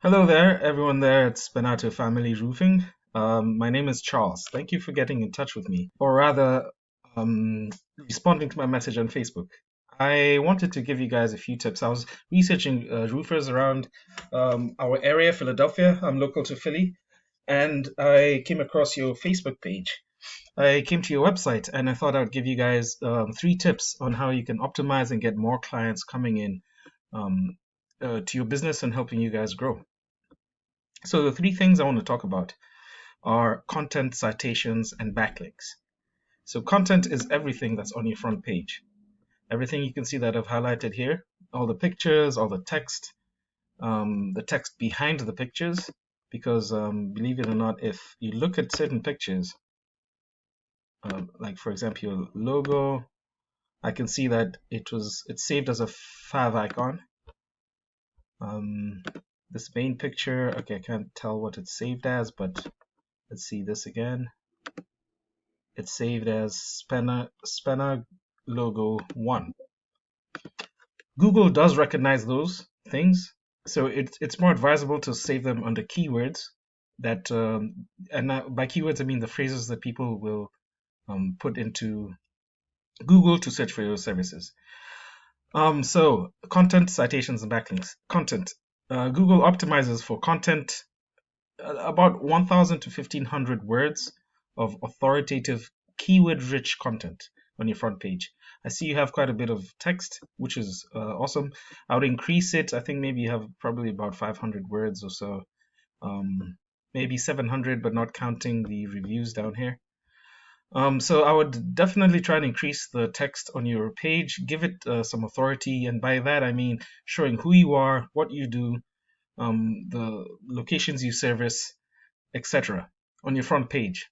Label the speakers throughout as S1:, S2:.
S1: Hello there, everyone there at Spennato Family Roofing. My name is Charles. Thank you for getting in touch with me, or rather, responding to my message on Facebook. I wanted to give you guys a few tips. I was researching roofers around our area, Philadelphia. I'm local to Philly, and I came across your Facebook page. I came to your website, and I thought I'd give you guys three tips on how you can optimize and get more clients coming in um, to your business and helping you guys grow. So the three things I want to talk about are content, citations, and backlinks. So content is everything that's on your front page. Everything you can see that I've highlighted here, all the pictures, all the text behind the pictures, because believe it or not, if you look at certain pictures, like for example your logo, I can see that it's saved as a fav icon. This main picture, okay, I can't tell what it's saved as, but let's see this again. It's saved as Spenna logo 1. Google does recognize those things, so it's more advisable to save them under keywords that, by keywords I mean the phrases that people will put into Google to search for your services. So content, citations, and backlinks. Content. Google optimizes for content about 1,000 to 1,500 words of authoritative, keyword-rich content on your front page. I see you have quite a bit of text, which is awesome. I would increase it. I think maybe you have probably about 500 words or so, maybe 700, but not counting the reviews down here. So I would definitely try and increase the text on your page, give it some authority, and by that I mean showing who you are, what you do, the locations you service, etc. on your front page.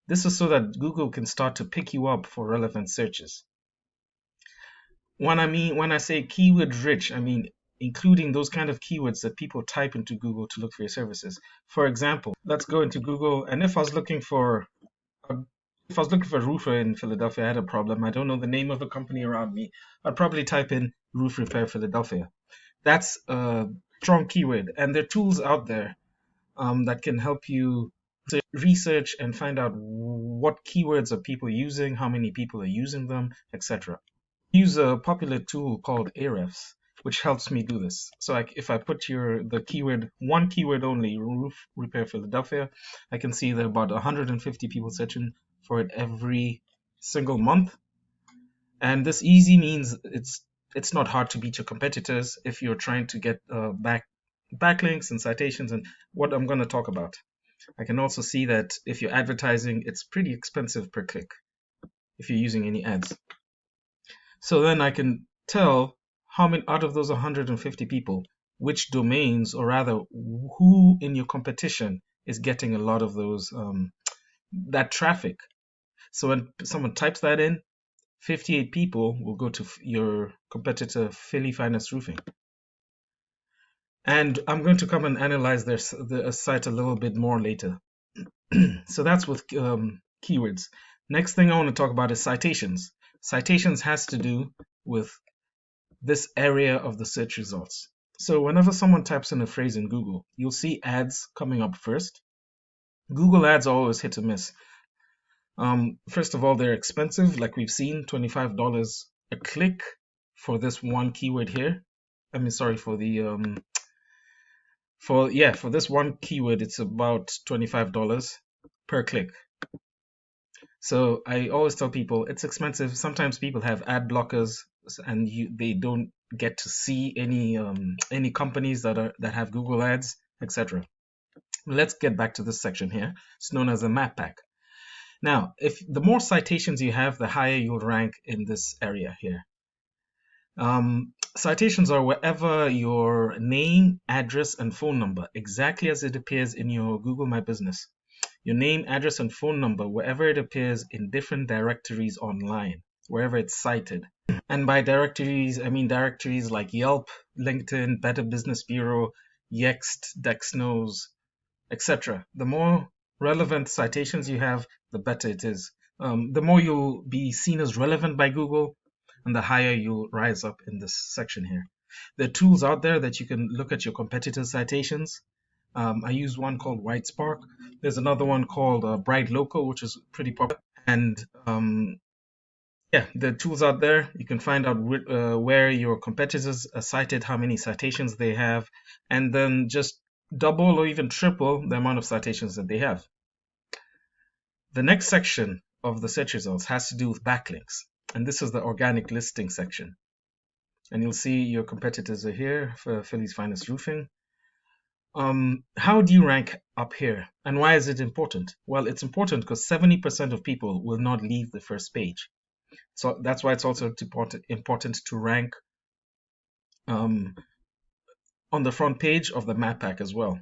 S1: This is so that Google can start to pick you up for relevant searches. When I say keyword rich, I mean including those kind of keywords that people type into Google to look for your services. For example, let's go into Google, and if I was looking for a roofer in Philadelphia, I had a problem. I don't know the name of the company around me. I'd probably type in roof repair Philadelphia. That's a strong keyword, and there are tools out there that can help you research and find out what keywords are people using, how many people are using them, etc. Use a popular tool called Ahrefs, which helps me do this. So if I put the keyword, one keyword only, roof repair Philadelphia, I can see there are about 150 people searching for it every single month. And this easy means it's not hard to beat your competitors if you're trying to get backlinks and citations and what I'm going to talk about. I can also see that if you're advertising, it's pretty expensive per click if you're using any ads. So then I can tell how many out of those 150 people, which domains, or rather who in your competition is getting a lot of those that traffic. So when someone types that in, 58 people will go to your competitor, Philly Finest Roofing. And I'm going to come and analyze the site a little bit more later. So that's with keywords. Next thing I want to talk about is citations. Citations has to do with this area of the search results. So whenever someone types in a phrase in Google, you'll see ads coming up first. Google ads are always hit or miss. First of all, they're expensive, like we've seen, $25 a click for this one keyword here. I mean, sorry, for this one keyword, it's about $25 per click. So I always tell people it's expensive. Sometimes people have ad blockers, and they don't get to see any companies that have Google ads, etc. Let's get back to this section here. It's known as a map pack. Now, if the more citations you have, the higher you'll rank in this area here. Citations are wherever your name, address, and phone number, exactly as it appears in your Google My Business. Your name, address, and phone number, wherever it appears in different directories online, wherever it's cited. And by directories, I mean directories like Yelp, LinkedIn, Better Business Bureau, Yext, Dexnose, etc. The more relevant citations you have, the better it is. The more you'll be seen as relevant by Google, and the higher you'll rise up in this section here. There are tools out there that you can look at your competitors' citations I use one called White Spark. There's another one called Bright Local, which is pretty popular. And yeah, the tools out there. You can find out where your competitors are cited, how many citations they have, and then just double or even triple the amount of citations that they have. The next section of the search results has to do with backlinks, and this is the organic listing section. And you'll see your competitors are here for Philly's Finest Roofing. How do you rank up here, and why is it important? Well, it's important because 70% of people will not leave the first page. So that's why it's also important to rank on the front page of the map pack as well.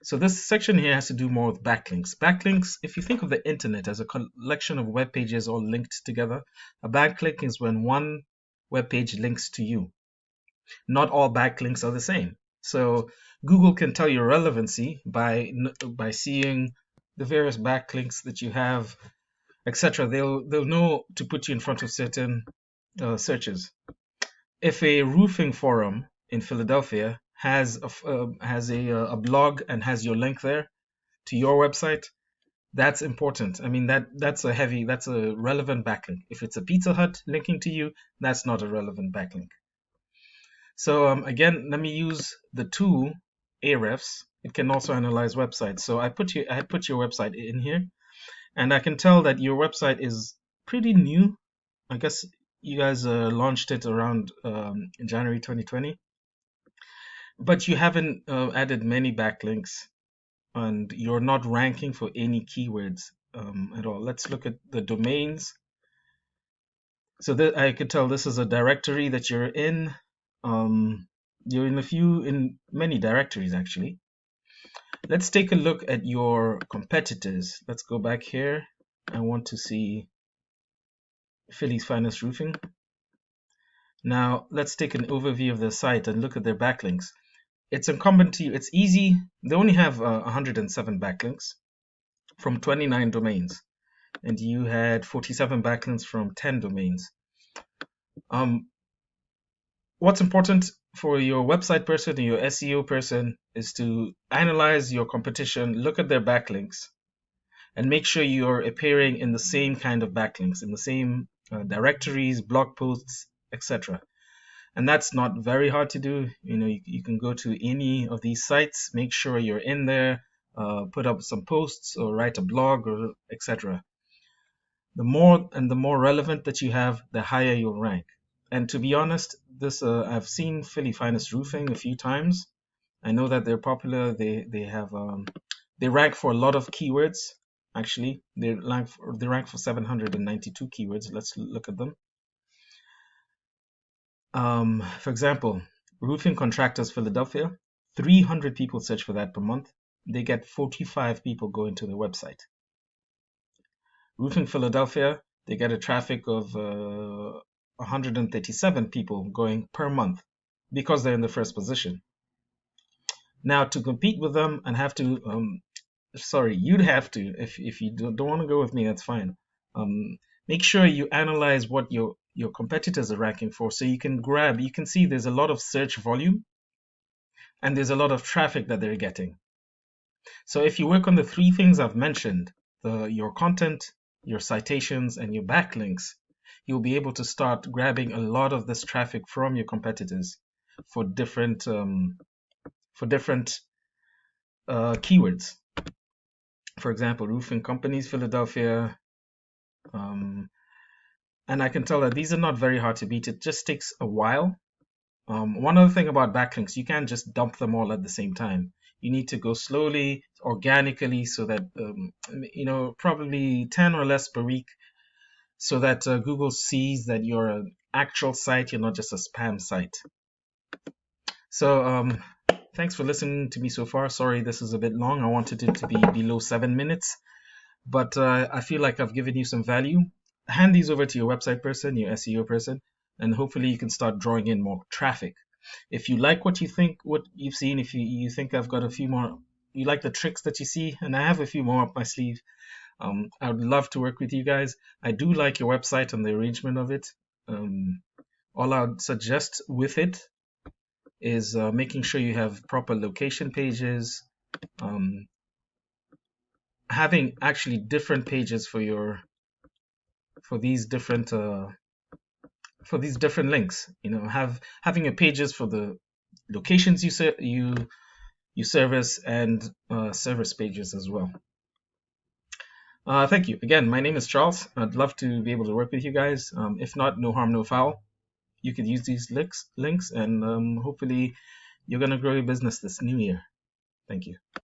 S1: So this section here has to do more with backlinks. Backlinks, if you think of the internet as a collection of web pages all linked together, a backlink is when one web page links to you. Not all backlinks are the same. So Google can tell your relevancy by seeing the various backlinks that you have, etc. They'll know to put you in front of certain searches. If a roofing forum in Philadelphia has a blog and has your link there to your website, that's important. I mean that's a relevant backlink. If it's a Pizza Hut linking to you, that's not a relevant backlink. So again, let me use the tool Ahrefs. It can also analyze websites. So I put your website in here, and I can tell that your website is pretty new. I guess you guys launched it around January 2020, but you haven't added many backlinks, and you're not ranking for any keywords at all. Let's look at the domains. So that I could tell this is a directory that you're in. You're in many directories actually. Let's take a look at your competitors. Let's go back here. I want to see Philly's Finest Roofing. Now let's take an overview of their site and look at their backlinks. It's incumbent to you. It's easy. They only have 107 backlinks from 29 domains, and you had 47 backlinks from 10 domains. What's important for your website person and your SEO person is to analyze your competition, look at their backlinks, and make sure you're appearing in the same kind of backlinks, in the same directories, blog posts, etc. And that's not very hard to do. You can go to any of these sites, make sure you're in there, put up some posts or write a blog or etc. The more relevant that you have, the higher you'll rank. And to be honest, I've seen Philly Finest Roofing a few times. I know that they're popular. They rank for a lot of keywords. Actually, they rank for 792 keywords. Let's look at them. For example, Roofing Contractors Philadelphia, 300 people search for that per month. They get 45 people going to their website. Roofing Philadelphia, they get a traffic of 137 people going per month because they're in the first position. Now, to compete with them and have to, you'd have to, if you don't want to go with me, that's fine. Make sure you analyze what your competitors are ranking for, so you can see there's a lot of search volume and there's a lot of traffic that they're getting. So if you work on the three things I've mentioned, your content, your citations, and your backlinks, you'll be able to start grabbing a lot of this traffic from your competitors for different keywords. For example, roofing companies, Philadelphia, and I can tell that these are not very hard to beat. It just takes a while. One other thing about backlinks, you can't just dump them all at the same time. You need to go slowly, organically, so that probably 10 or less per week, so that Google sees that you're an actual site, you're not just a spam site. So thanks for listening to me so far. Sorry this is a bit long. I wanted it to be below 7 minutes, but I feel like I've given you some value. Hand these over to your website person, your SEO person, and hopefully you can start drawing in more traffic. If you like what you've seen, if you think I've got a few more, you like the tricks that you see, and I have a few more up my sleeve, I would love to work with you guys. I do like your website and the arrangement of it. All I would suggest with it is making sure you have proper location pages, um, having actually different pages for your for these different links. Having your pages for the locations you service, and service pages as well. Thank you again. My name is Charles. I'd love to be able to work with you guys. If not, no harm, no foul. You could use these links, and hopefully you're gonna grow your business this new year. Thank you.